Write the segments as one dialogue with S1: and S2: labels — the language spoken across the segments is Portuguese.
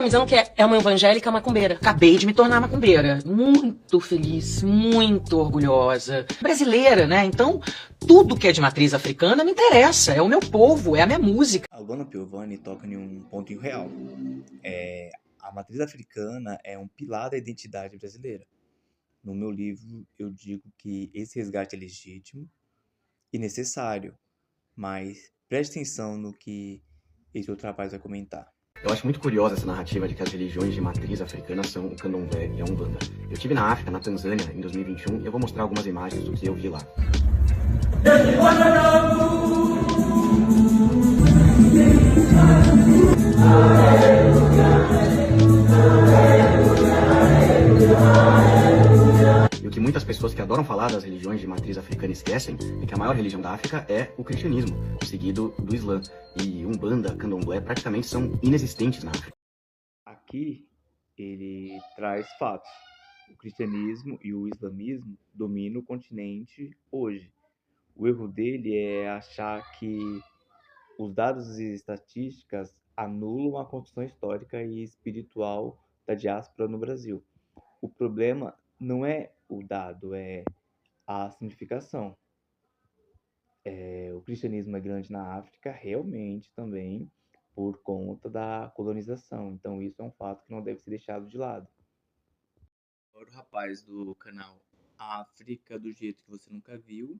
S1: Me dizendo que é uma evangélica macumbeira. Acabei de me tornar macumbeira. Muito feliz, muito orgulhosa. Brasileira, né? Então, tudo que é de matriz africana me interessa. É o meu povo, é a minha música.
S2: A Luana Piovani toca em um ponto real. A matriz africana é um pilar da identidade brasileira. No meu livro, eu digo que esse resgate é legítimo e necessário, mas preste atenção no que esse outro rapaz vai comentar.
S3: Eu acho muito curiosa essa narrativa de que as religiões de matriz africana são o candomblé e a umbanda. Eu estive na África, na Tanzânia, em 2021, e eu vou mostrar algumas imagens do que eu vi lá. E o que muitas pessoas que adoram falar das religiões de matriz africana esquecem é que a maior religião da África é o cristianismo, seguido do Islã. E umbanda, candomblé praticamente são inexistentes na África.
S2: Aqui ele traz fatos. O cristianismo e o islamismo dominam o continente hoje. O erro dele é achar que os dados e estatísticas anulam a construção histórica e espiritual da diáspora no Brasil. O problema não é o dado, é a significação. O cristianismo é grande na África, realmente também, por conta da colonização. Então, isso é um fato que não deve ser deixado de lado. Agora, o rapaz do canal África do Jeito que Você Nunca Viu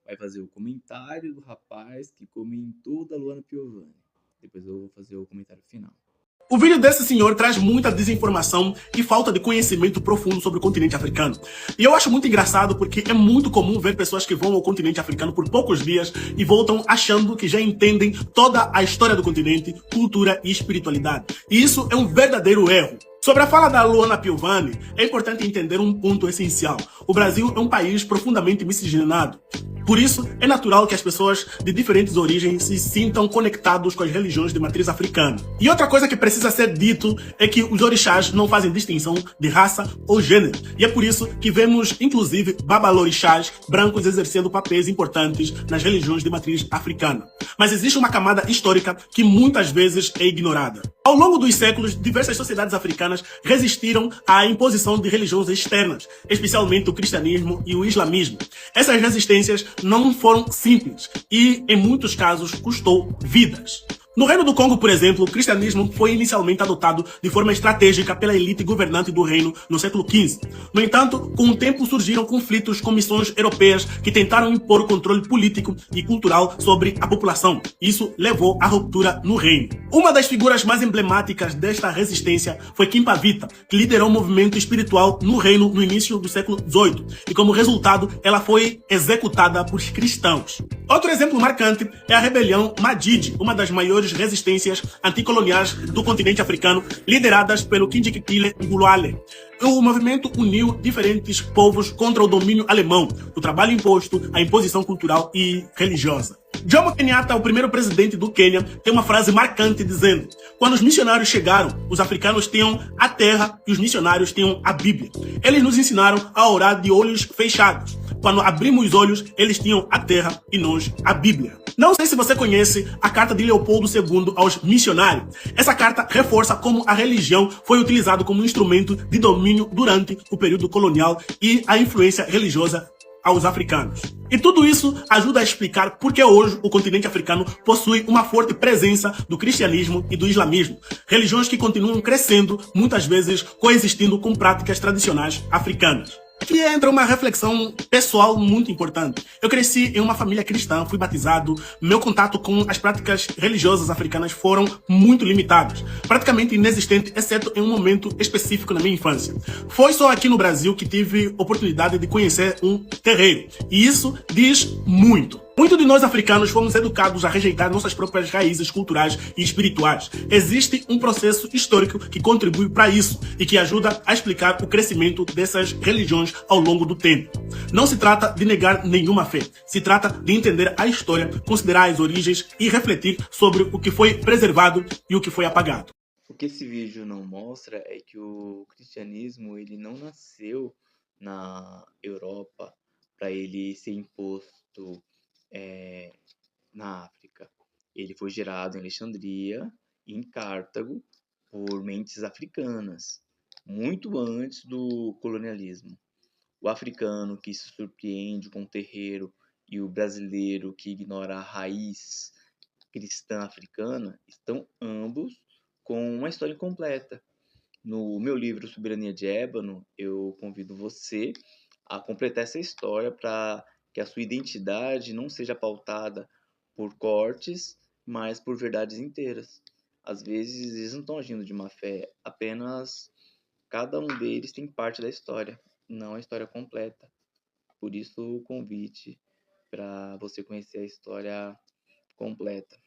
S2: vai fazer o comentário do rapaz que comentou da Luana Piovani. Depois eu vou fazer o comentário final.
S4: O vídeo desse senhor traz muita desinformação e falta de conhecimento profundo sobre o continente africano. E eu acho muito engraçado porque é muito comum ver pessoas que vão ao continente africano por poucos dias e voltam achando que já entendem toda a história do continente, cultura e espiritualidade. E isso é um verdadeiro erro. Sobre a fala da Luana Piovani, é importante entender um ponto essencial. O Brasil é um país profundamente miscigenado. Por isso, é natural que as pessoas de diferentes origens se sintam conectados com as religiões de matriz africana. E outra coisa que precisa ser dito é que os orixás não fazem distinção de raça ou gênero. E é por isso que vemos, inclusive, babalorixás brancos exercendo papéis importantes nas religiões de matriz africana. Mas existe uma camada histórica que muitas vezes é ignorada. Ao longo dos séculos, diversas sociedades africanas resistiram à imposição de religiões externas, especialmente o cristianismo e o islamismo. Essas resistências não foram simples e, em muitos casos, custou vidas. No Reino do Congo, por exemplo, o cristianismo foi inicialmente adotado de forma estratégica pela elite governante do reino no século XV. No entanto, com o tempo surgiram conflitos com missões europeias que tentaram impor o controle político e cultural sobre a população. Isso levou à ruptura no reino. Uma das figuras mais emblemáticas desta resistência foi Kimpavita, que liderou o movimento espiritual no reino no início do século XVIII, e como resultado, ela foi executada por cristãos. Outro exemplo marcante é a rebelião Madidi, uma das maiores resistências anticoloniais do continente africano, lideradas pelo Kindjikile Ngulwale. O movimento uniu diferentes povos contra o domínio alemão, o trabalho imposto, a imposição cultural e religiosa. Jomo Kenyatta, o primeiro presidente do Quênia, tem uma frase marcante dizendo: quando os missionários chegaram, os africanos tinham a terra e os missionários tinham a Bíblia. Eles nos ensinaram a orar de olhos fechados. Quando abrimos os olhos, eles tinham a terra e nós a Bíblia. Não sei se você conhece a carta de Leopoldo II aos missionários. Essa carta reforça como a religião foi utilizada como instrumento de domínio durante o período colonial e a influência religiosa aos africanos. E tudo isso ajuda a explicar por que hoje o continente africano possui uma forte presença do cristianismo e do islamismo, religiões que continuam crescendo, muitas vezes coexistindo com práticas tradicionais africanas. Aqui entra uma reflexão pessoal muito importante. Eu cresci em uma família cristã, fui batizado, meu contato com as práticas religiosas africanas foram muito limitados, praticamente inexistentes, exceto em um momento específico na minha infância. Foi só aqui no Brasil que tive oportunidade de conhecer um terreiro, e isso diz muito. Muitos de nós africanos fomos educados a rejeitar nossas próprias raízes culturais e espirituais. Existe um processo histórico que contribui para isso e que ajuda a explicar o crescimento dessas religiões ao longo do tempo. Não se trata de negar nenhuma fé, se trata de entender a história, considerar as origens e refletir sobre o que foi preservado e o que foi apagado.
S2: O que esse vídeo não mostra é que o cristianismo ele não nasceu na Europa para ele ser imposto na África. Ele foi gerado em Alexandria, em Cartago, por mentes africanas, muito antes do colonialismo. O africano que se surpreende com o terreiro e o brasileiro que ignora a raiz cristã africana estão ambos com uma história incompleta. No meu livro Soberania de Ébano, eu convido você a completar essa história para que a sua identidade não seja pautada por cortes, mas por verdades inteiras. Às vezes eles não estão agindo de má fé, apenas cada um deles tem parte da história, não a história completa. Por isso o convite para você conhecer a história completa.